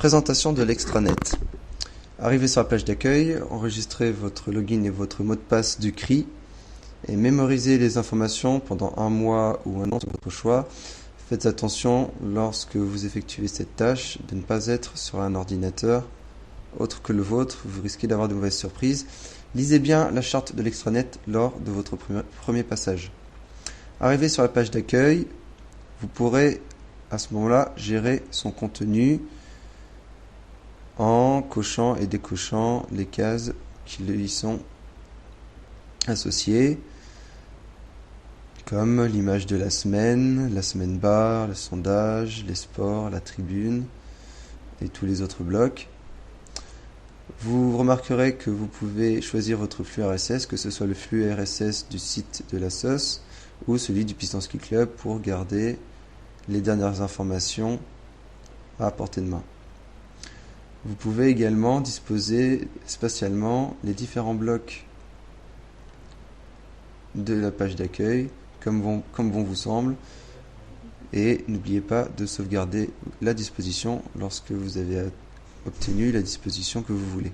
Présentation de l'extranet. Arrivez sur la page d'accueil, enregistrez votre login et votre mot de passe du CRI et mémorisez les informations pendant un mois ou un an de votre choix. Faites attention lorsque vous effectuez cette tâche de ne pas être sur un ordinateur autre que le vôtre, vous risquez d'avoir de mauvaises surprises. Lisez bien la charte de l'extranet lors de votre premier passage. Arrivé sur la page d'accueil, vous pourrez à ce moment-là gérer son contenu en cochant et décochant les cases qui lui sont associées, comme l'image de la semaine bar, le sondage, les sports, la tribune et tous les autres blocs. Vous remarquerez que vous pouvez choisir votre flux RSS, que ce soit le flux RSS du site de la SOS ou celui du Piston Ski Club pour garder les dernières informations à portée de main. Vous pouvez également disposer spatialement les différents blocs de la page d'accueil comme bon vous semble, et n'oubliez pas de sauvegarder la disposition lorsque vous avez obtenu la disposition que vous voulez.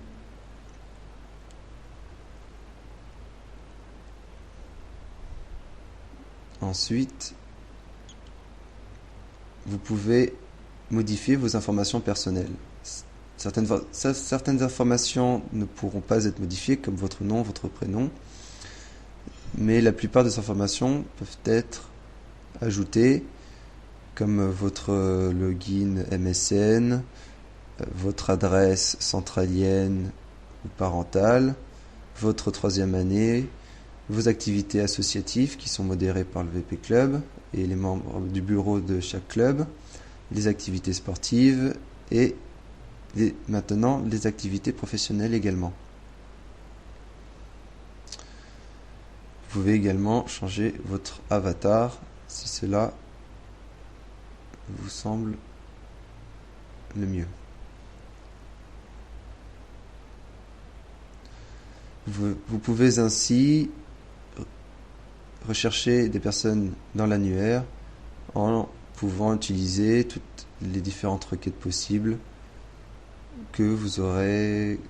Ensuite, vous pouvez modifier vos informations personnelles. Certaines informations ne pourront pas être modifiées, comme votre nom, votre prénom, mais la plupart des informations peuvent être ajoutées, comme votre login MSN, votre adresse centralienne ou parentale, votre 3e année, vos activités associatives qui sont modérées par le VP Club et les membres du bureau de chaque club, les activités sportives et maintenant les activités professionnelles également. Vous pouvez également changer votre avatar si cela vous semble le mieux. Vous pouvez ainsi rechercher des personnes dans l'annuaire en pouvant utiliser toutes les différentes requêtes possibles que vous aurez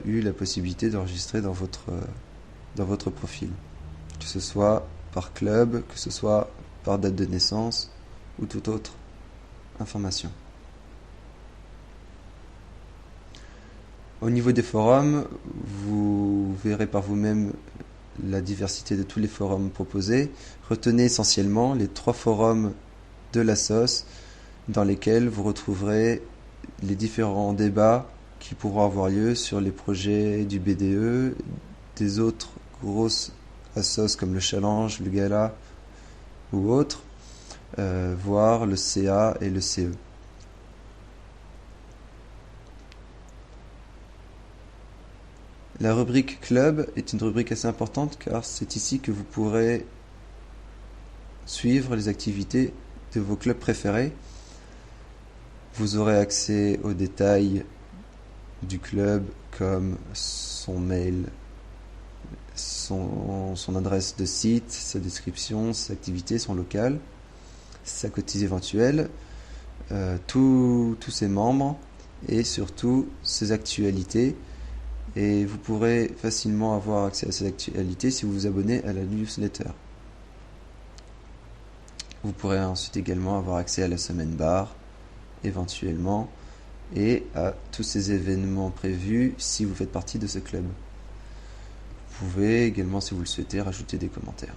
eu la possibilité d'enregistrer dans votre profil, que ce soit par club, que ce soit par date de naissance ou toute autre information. Au niveau des forums, vous verrez par vous-même la diversité de tous les forums proposés. Retenez essentiellement les 3 forums de la SOS dans lesquels vous retrouverez les différents débats qui pourront avoir lieu sur les projets du BDE, des autres grosses assos comme le Challenge, le Gala ou autres, voire le CA et le CE. La rubrique Club est une rubrique assez importante car c'est ici que vous pourrez suivre les activités de vos clubs préférés. Vous aurez accès aux détails du club comme son mail, son adresse de site, sa description, ses activités, son local, sa cotise éventuelle, tous ses membres et surtout ses actualités. Et vous pourrez facilement avoir accès à ces actualités si vous vous abonnez à la newsletter. Vous pourrez ensuite également avoir accès à la semaine bar, éventuellement, et à tous ces événements prévus si vous faites partie de ce club. Vous pouvez également, si vous le souhaitez, rajouter des commentaires.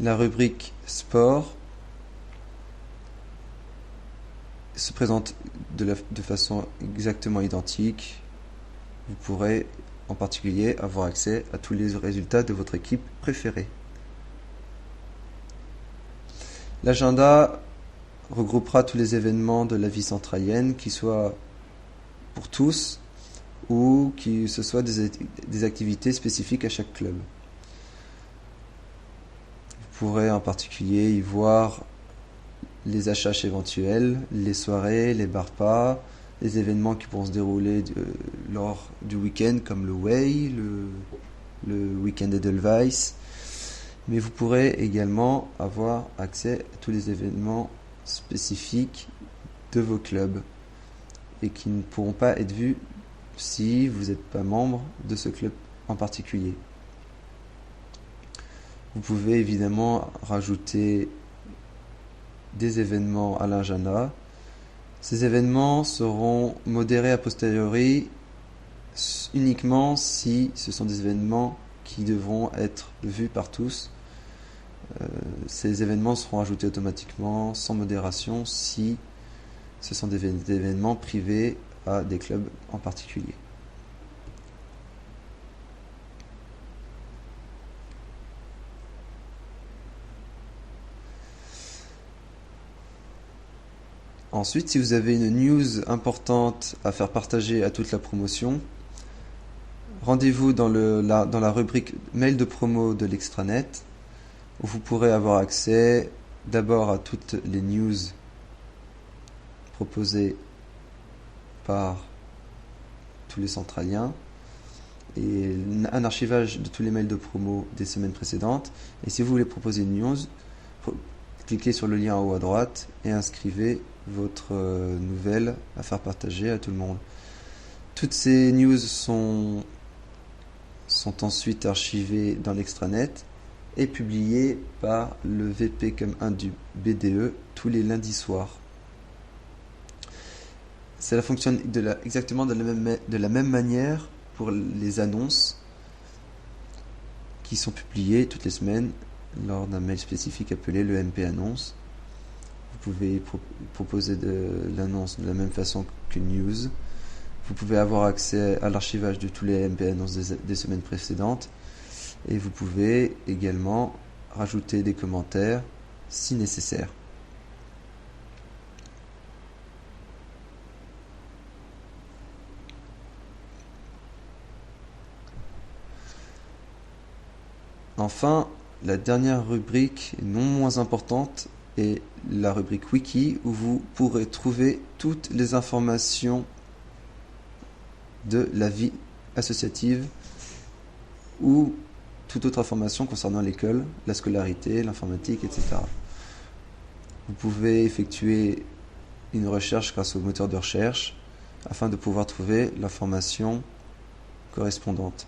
La rubrique sport se présente de façon exactement identique. Vous pourrez en particulier avoir accès à tous les résultats de votre équipe préférée. L'agenda regroupera tous les événements de la vie centralienne, qu'ils soient pour tous ou que ce soit des activités spécifiques à chaque club. Vous pourrez en particulier y voir les achats éventuels, les soirées, les bar-pas, les événements qui pourront se dérouler lors du week-end comme le Way, le week-end Edelweiss, mais vous pourrez également avoir accès à tous les événements spécifiques de vos clubs et qui ne pourront pas être vus si vous n'êtes pas membre de ce club en particulier. Vous pouvez évidemment rajouter des événements à l'agenda. Ces événements seront modérés a posteriori uniquement si ce sont des événements qui devront être vus par tous. Ces événements seront ajoutés automatiquement sans modération si ce sont des événements privés à des clubs en particulier. Ensuite, si vous avez une news importante à faire partager à toute la promotion, rendez-vous dans la rubrique mail de promo de l'extranet, où vous pourrez avoir accès d'abord à toutes les news proposées par tous les centraliens et un archivage de tous les mails de promo des semaines précédentes. Et si vous voulez proposer une news, cliquez sur le lien en haut à droite et inscrivez votre nouvelle à faire partager à tout le monde. Toutes ces news sont ensuite archivées dans l'extranet et publiées par le VP comme 1 du BDE tous les lundis soirs. Cela fonctionne exactement de la même manière pour les annonces qui sont publiées toutes les semaines lors d'un mail spécifique appelé le MP Annonce. Vous pouvez proposer l'annonce de la même façon qu'une news. Vous pouvez avoir accès à l'archivage de tous les MP Annonces des semaines précédentes. Et vous pouvez également rajouter des commentaires si nécessaire. Enfin, la dernière rubrique, non moins importante, est la rubrique Wiki, où vous pourrez trouver toutes les informations de la vie associative ou toute autre information concernant l'école, la scolarité, l'informatique, etc. Vous pouvez effectuer une recherche grâce au moteur de recherche afin de pouvoir trouver l'information correspondante.